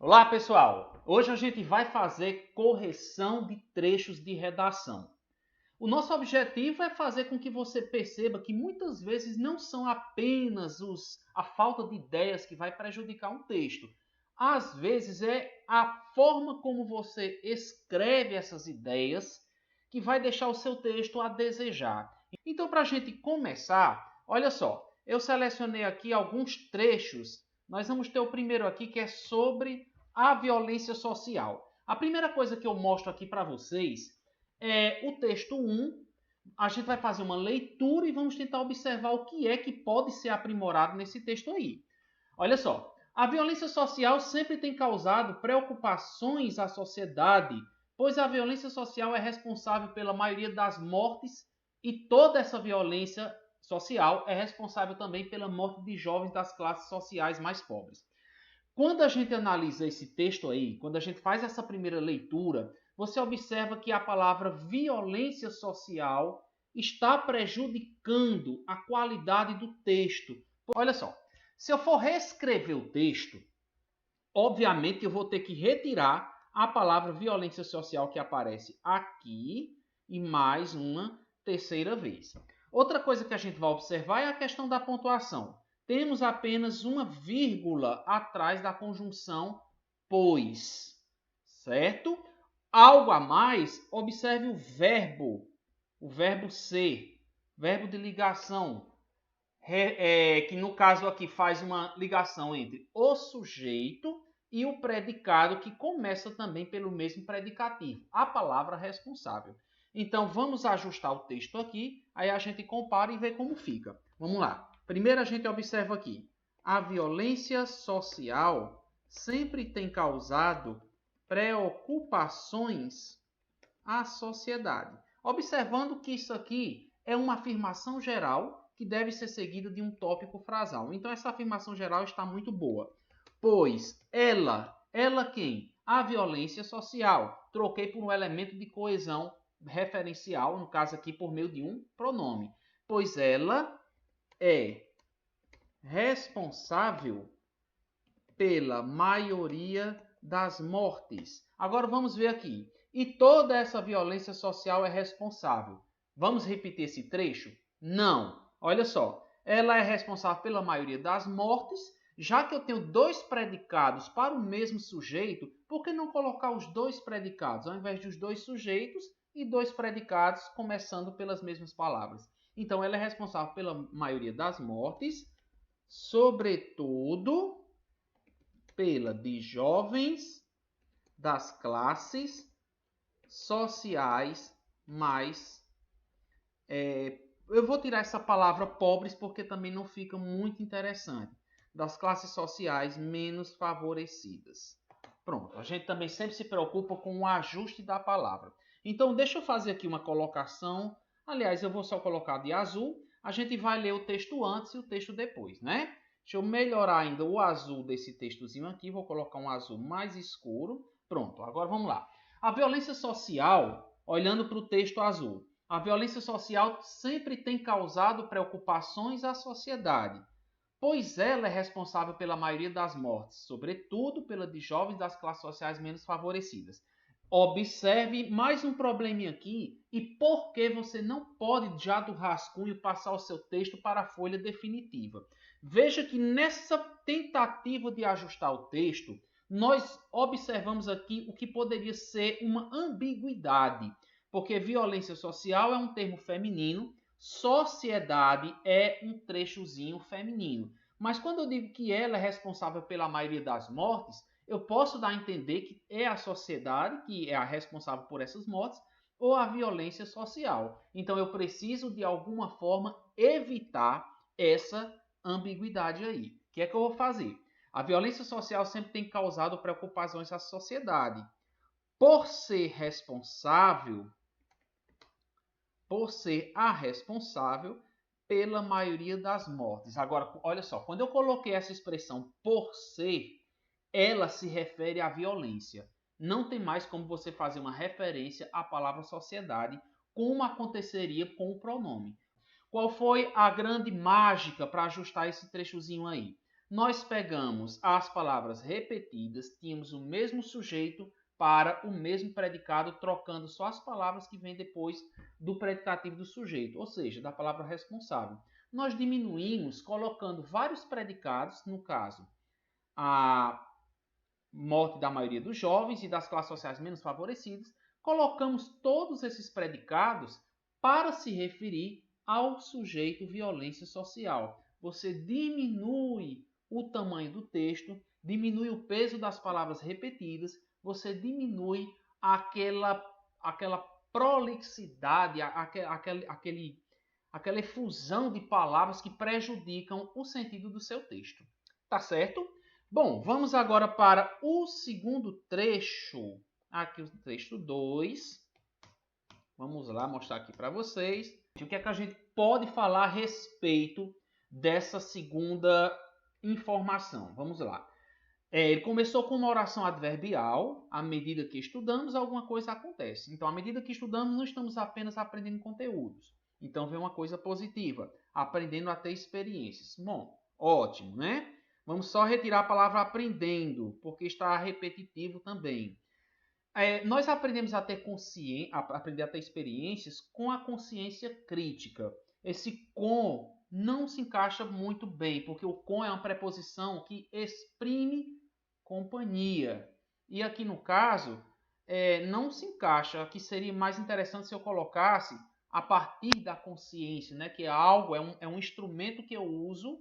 Olá, pessoal! Hoje a gente vai fazer correção de trechos de redação. O nosso objetivo é fazer com que você perceba que muitas vezes não são apenas a falta de ideias que vai prejudicar um texto. Às vezes é a forma como você escreve essas ideias que vai deixar o seu texto a desejar. Então, para a gente começar, olha só, eu selecionei aqui alguns trechos. Nós vamos ter o primeiro aqui que é sobre a violência social. A primeira coisa que eu mostro aqui para vocês é o texto 1. A gente vai fazer uma leitura e vamos tentar observar o que é que pode ser aprimorado nesse texto aí. Olha só, a violência social sempre tem causado preocupações à sociedade, pois a violência social é responsável pela maioria das mortes e toda essa violência social é responsável também pela morte de jovens das classes sociais mais pobres. Quando a gente analisa esse texto aí, quando a gente faz essa primeira leitura, você observa que a palavra violência social está prejudicando a qualidade do texto. Olha só, se eu for reescrever o texto, obviamente eu vou ter que retirar a palavra violência social que aparece aqui e mais uma terceira vez. Outra coisa que a gente vai observar é a questão da pontuação. Temos apenas uma vírgula atrás da conjunção pois, certo? Algo a mais, observe o verbo ser, verbo de ligação, que no caso aqui faz uma ligação entre o sujeito e o predicado, que começa também pelo mesmo predicativo, a palavra responsável. Então vamos ajustar o texto aqui, aí a gente compara e vê como fica. Vamos lá. Primeiro a gente observa aqui. A violência social sempre tem causado preocupações à sociedade. Observando que isso aqui é uma afirmação geral que deve ser seguida de um tópico frasal. Então essa afirmação geral está muito boa. Pois ela quem? A violência social. Troquei por um elemento de coesão referencial, no caso aqui por meio de um pronome. Pois ela é responsável pela maioria das mortes. Agora vamos ver aqui. E toda essa violência social é responsável. Vamos repetir esse trecho? Não. Olha só. Ela é responsável pela maioria das mortes. Já que eu tenho dois predicados para o mesmo sujeito, por que não colocar os dois predicados ao invés dos dois sujeitos e dois predicados começando pelas mesmas palavras? Então, ela é responsável pela maioria das mortes, sobretudo pela de jovens das classes sociais mais. Eu vou tirar essa palavra pobres porque também não fica muito interessante. Das classes sociais menos favorecidas. Pronto, a gente também sempre se preocupa com o ajuste da palavra. Então, deixa eu fazer aqui uma colocação. Aliás, eu vou só colocar de azul. A gente vai ler o texto antes e o texto depois, né? Deixa eu melhorar ainda o azul desse textozinho aqui. Vou colocar um azul mais escuro. Pronto, agora vamos lá. A violência social, olhando para o texto azul. A violência social sempre tem causado preocupações à sociedade, pois ela é responsável pela maioria das mortes, sobretudo pela de jovens das classes sociais menos favorecidas. Observe mais um probleminha aqui e por que você não pode já do rascunho passar o seu texto para a folha definitiva. Veja que nessa tentativa de ajustar o texto, nós observamos aqui o que poderia ser uma ambiguidade, porque violência social é um termo feminino, sociedade é um trechozinho feminino. Mas quando eu digo que ela é responsável pela maioria das mortes, eu posso dar a entender que é a sociedade que é a responsável por essas mortes ou a violência social. Então eu preciso de alguma forma evitar essa ambiguidade aí. O que é que eu vou fazer? A violência social sempre tem causado preocupações à sociedade. Por ser responsável, por ser a responsável pela maioria das mortes. Agora, olha só, quando eu coloquei essa expressão por ser, ela se refere à violência. Não tem mais como você fazer uma referência à palavra sociedade, como aconteceria com o pronome. Qual foi a grande mágica para ajustar esse trechozinho aí? Nós pegamos as palavras repetidas, tínhamos o mesmo sujeito para o mesmo predicado, trocando só as palavras que vêm depois do predicativo do sujeito, ou seja, da palavra responsável. Nós diminuímos colocando vários predicados, no caso, a morte da maioria dos jovens e das classes sociais menos favorecidas, colocamos todos esses predicados para se referir ao sujeito violência social. Você diminui o tamanho do texto, diminui o peso das palavras repetidas, você diminui aquela prolixidade, aquela efusão de palavras que prejudicam o sentido do seu texto. Tá certo? Bom, vamos agora para o segundo trecho. Aqui o trecho 2. Vamos lá mostrar aqui para vocês. O que é que a gente pode falar a respeito dessa segunda informação? Vamos lá. Ele começou com uma oração adverbial. À medida que estudamos, alguma coisa acontece. Então, à medida que estudamos, não estamos apenas aprendendo conteúdos. Então, vem uma coisa positiva. Aprendendo a ter experiências. Bom, ótimo, né? Vamos só retirar a palavra aprendendo, porque está repetitivo também. Nós aprendemos a ter aprender a ter experiências com a consciência crítica. Esse com não se encaixa muito bem, porque o com é uma preposição que exprime companhia. E aqui no caso, não se encaixa. Aqui seria mais interessante se eu colocasse a partir da consciência, né? Que é algo, é um instrumento que eu uso.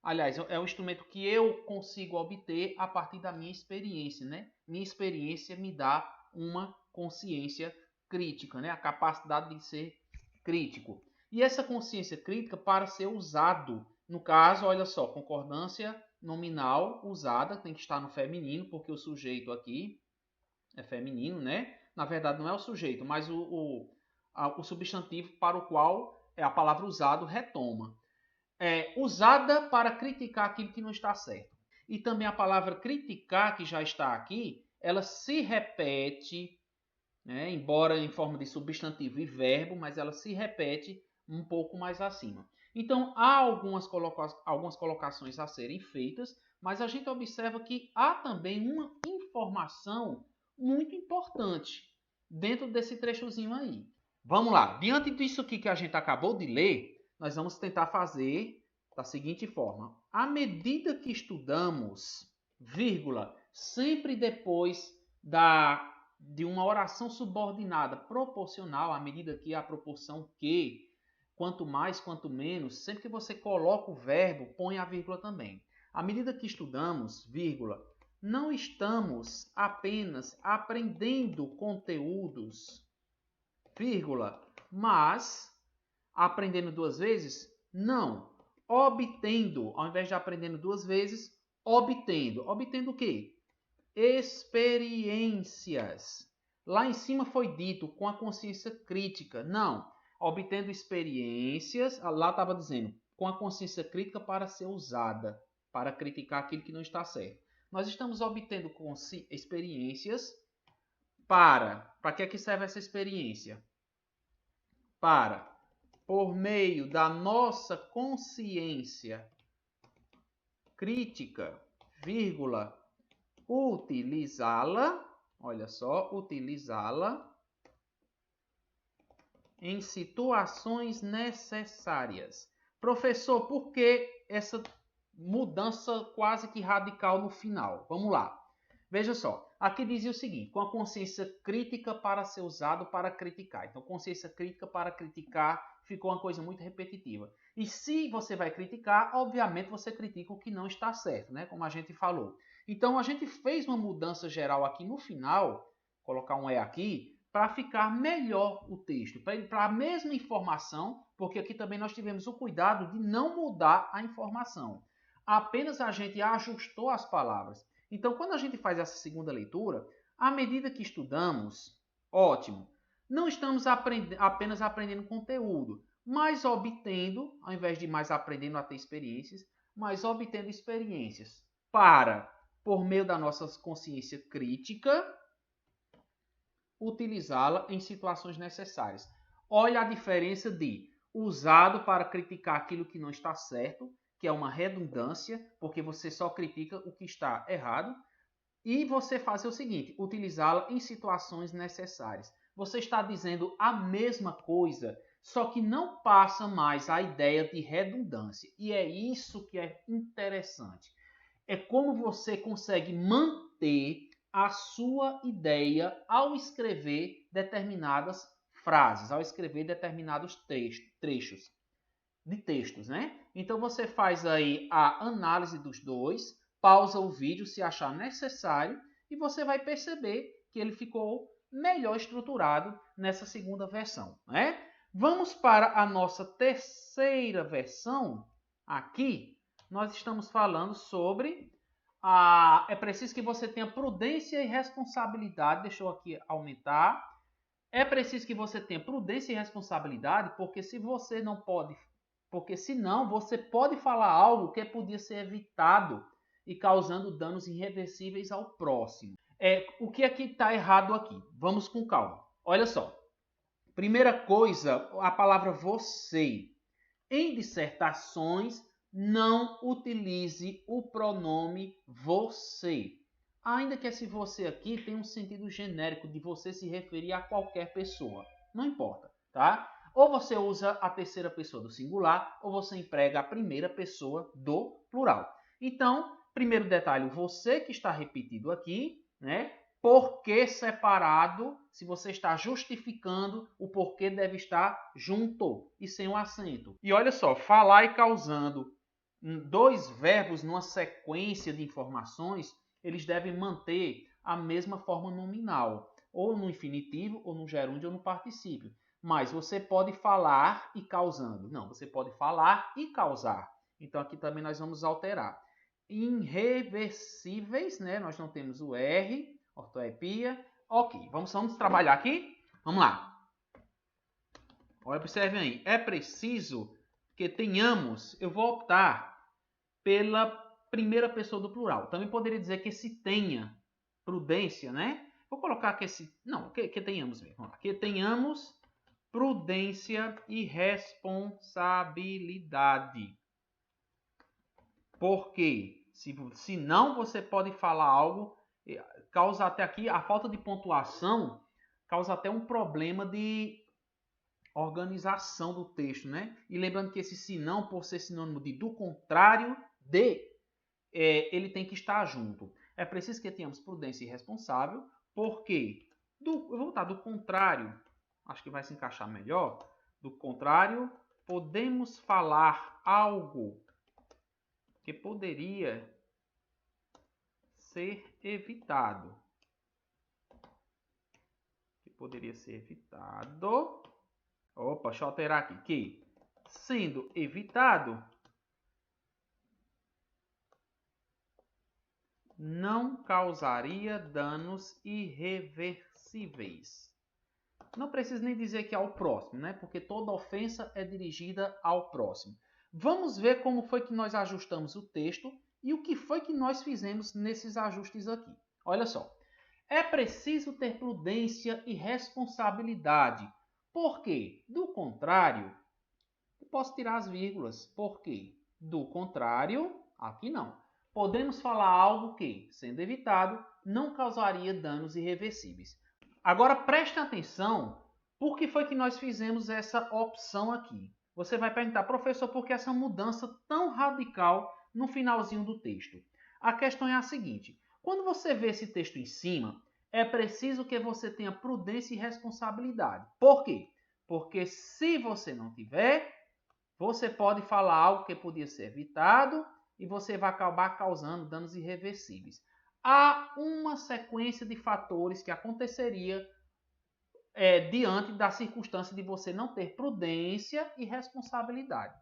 Aliás, é um instrumento que eu consigo obter a partir da minha experiência, né? Minha experiência me dá uma consciência crítica, né? A capacidade de ser crítico. E essa consciência crítica, para ser usado, no caso, olha só, concordância nominal usada, tem que estar no feminino, porque o sujeito aqui é feminino, né? Na verdade, não é o sujeito, mas o substantivo para o qual a palavra usado retoma. Usada para criticar aquilo que não está certo. E também a palavra criticar, que já está aqui, ela se repete, né, embora em forma de substantivo e verbo, mas ela se repete um pouco mais acima. Então, há algumas colocações a serem feitas, mas a gente observa que há também uma informação muito importante dentro desse trechozinho aí. Vamos lá. Diante disso aqui que a gente acabou de ler, nós vamos tentar fazer da seguinte forma. À medida que estudamos, vírgula, sempre depois de uma oração subordinada proporcional, à medida que a proporção que, quanto mais, quanto menos, sempre que você coloca o verbo, põe a vírgula também. À medida que estudamos, vírgula, não estamos apenas aprendendo conteúdos, vírgula, mas aprendendo duas vezes? Não. Obtendo, ao invés de aprendendo duas vezes, obtendo. Obtendo o quê? Experiências. Lá em cima foi dito com a consciência crítica. Não. Obtendo experiências, lá estava dizendo, com a consciência crítica para ser usada, para criticar aquilo que não está certo. Nós estamos obtendo experiências para que é que serve essa experiência? Por meio da nossa consciência crítica, vírgula, utilizá-la, olha só, utilizá-la em situações necessárias. Professor, por que essa mudança quase que radical no final? Vamos lá. Veja só, aqui dizia o seguinte, com a consciência crítica para ser usado para criticar. Então, consciência crítica para criticar ficou uma coisa muito repetitiva. E se você vai criticar, obviamente você critica o que não está certo, né? Como a gente falou. Então, a gente fez uma mudança geral aqui no final, colocar um aqui, para ficar melhor o texto, para a mesma informação, porque aqui também nós tivemos o cuidado de não mudar a informação. Apenas a gente ajustou as palavras. Então, quando a gente faz essa segunda leitura, à medida que estudamos, ótimo, não estamos apenas aprendendo conteúdo, mas obtendo, ao invés de mais aprendendo a ter experiências, mas obtendo experiências para, por meio da nossa consciência crítica, utilizá-la em situações necessárias. Olha a diferença de usado para criticar aquilo que não está certo, que é uma redundância, porque você só critica o que está errado. E você fazer o seguinte, utilizá-la em situações necessárias. Você está dizendo a mesma coisa, só que não passa mais a ideia de redundância. E é isso que é interessante. É como você consegue manter a sua ideia ao escrever determinadas frases, ao escrever determinados trechos de textos, né? Então você faz aí a análise dos dois, pausa o vídeo se achar necessário e você vai perceber que ele ficou melhor estruturado nessa segunda versão, né? Vamos para a nossa terceira versão. Aqui nós estamos falando sobre é preciso que você tenha prudência e responsabilidade. Deixa eu aqui aumentar. É preciso que você tenha prudência e responsabilidade, porque se você não pode, porque senão você pode falar algo que podia ser evitado e causando danos irreversíveis ao próximo. O que aqui está errado aqui? Vamos com calma. Olha só. Primeira coisa, a palavra você. Em dissertações, não utilize o pronome você. Ainda que esse você aqui tenha um sentido genérico de você se referir a qualquer pessoa. Não importa, tá? Ou você usa a terceira pessoa do singular, ou você emprega a primeira pessoa do plural. Então, primeiro detalhe, o você que está repetido aqui, né? Porquê separado, se você está justificando, o porquê deve estar junto e sem o acento. E olha só, falar e causando dois verbos numa sequência de informações, eles devem manter a mesma forma nominal, ou no infinitivo, ou no gerúndio, ou no particípio. Mas você pode falar e causando. Não, você pode falar e causar. Então aqui também nós vamos alterar. Irreversíveis, né? Nós não temos o R, ortoepia. Ok, vamos trabalhar aqui? Vamos lá. Olha, observem aí. É preciso que tenhamos, eu vou optar pela primeira pessoa do plural. Também poderia dizer que se tenha prudência, né? Vou colocar que que tenhamos mesmo. Que tenhamos prudência e responsabilidade. Porque se não você pode falar algo, causa até aqui a falta de pontuação, causa até um problema de organização do texto, né? E lembrando que esse se não, por ser sinônimo de do contrário de, ele tem que estar junto. É preciso que tenhamos prudência e responsável, porque eu vou botar do contrário, acho que vai se encaixar melhor. Do contrário, podemos falar algo que poderia ser evitado. Opa, deixa eu alterar aqui. Que, sendo evitado, não causaria danos irreversíveis. Não preciso nem dizer que é ao próximo, né? Porque toda ofensa é dirigida ao próximo. Vamos ver como foi que nós ajustamos o texto e o que foi que nós fizemos nesses ajustes aqui. Olha só. É preciso ter prudência e responsabilidade. Por quê? Do contrário, eu posso tirar as vírgulas. Por quê? Do contrário, aqui não. Podemos falar algo que, sendo evitado, não causaria danos irreversíveis. Agora preste atenção, por que foi que nós fizemos essa opção aqui? Você vai perguntar, professor, por que essa mudança tão radical no finalzinho do texto? A questão é a seguinte, quando você vê esse texto em cima, é preciso que você tenha prudência e responsabilidade. Por quê? Porque se você não tiver, você pode falar algo que podia ser evitado e você vai acabar causando danos irreversíveis. Há uma sequência de fatores que aconteceria diante da circunstância de você não ter prudência e responsabilidade.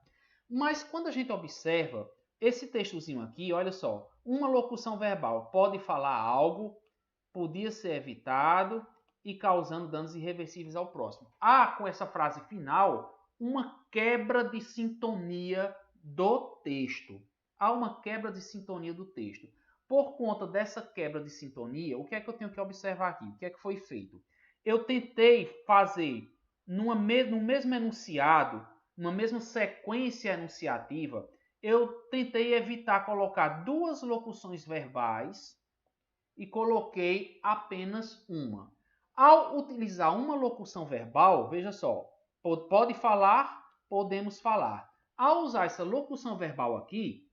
Mas quando a gente observa esse textozinho aqui, olha só, uma locução verbal pode falar algo, podia ser evitado e causando danos irreversíveis ao próximo. Há com essa frase final uma quebra de sintonia do texto. Há uma quebra de sintonia do texto. Por conta dessa quebra de sintonia, o que é que eu tenho que observar aqui? O que é que foi feito? Eu tentei fazer no mesmo enunciado, numa mesma sequência enunciativa, eu tentei evitar colocar duas locuções verbais e coloquei apenas uma. Ao utilizar uma locução verbal, veja só, pode falar, podemos falar. Ao usar essa locução verbal aqui,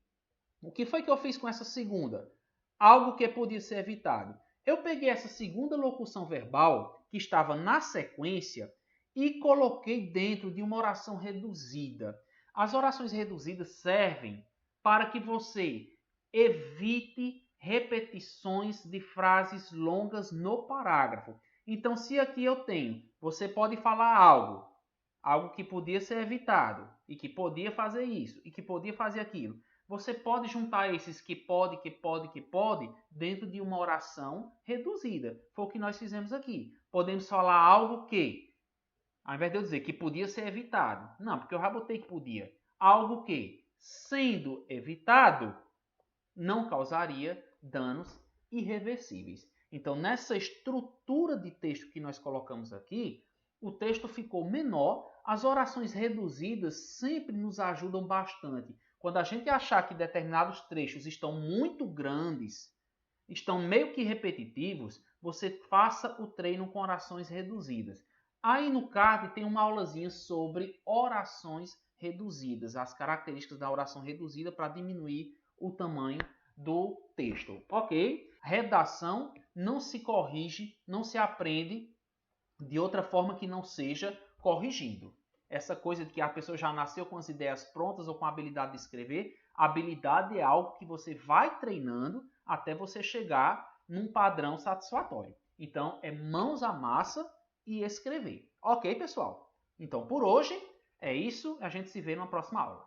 o que foi que eu fiz com essa segunda? Algo que podia ser evitado. Eu peguei essa segunda locução verbal, que estava na sequência, e coloquei dentro de uma oração reduzida. As orações reduzidas servem para que você evite repetições de frases longas no parágrafo. Então, se aqui eu tenho, você pode falar algo que podia ser evitado, e que podia fazer isso, e que podia fazer aquilo. Você pode juntar esses que pode, dentro de uma oração reduzida. Foi o que nós fizemos aqui. Podemos falar algo que, ao invés de eu dizer que podia ser evitado, não, porque eu já botei que podia. Algo que, sendo evitado, não causaria danos irreversíveis. Então, nessa estrutura de texto que nós colocamos aqui, o texto ficou menor. As orações reduzidas sempre nos ajudam bastante. Quando a gente achar que determinados trechos estão muito grandes, estão meio que repetitivos, você faça o treino com orações reduzidas. Aí no card tem uma aulazinha sobre orações reduzidas, as características da oração reduzida para diminuir o tamanho do texto, ok? Redação não se corrige, não se aprende de outra forma que não seja corrigindo. Essa coisa de que a pessoa já nasceu com as ideias prontas ou com a habilidade de escrever, a habilidade é algo que você vai treinando até você chegar num padrão satisfatório. Então, é mãos à massa e escrever. Ok, pessoal? Então, por hoje é isso. A gente se vê numa próxima aula.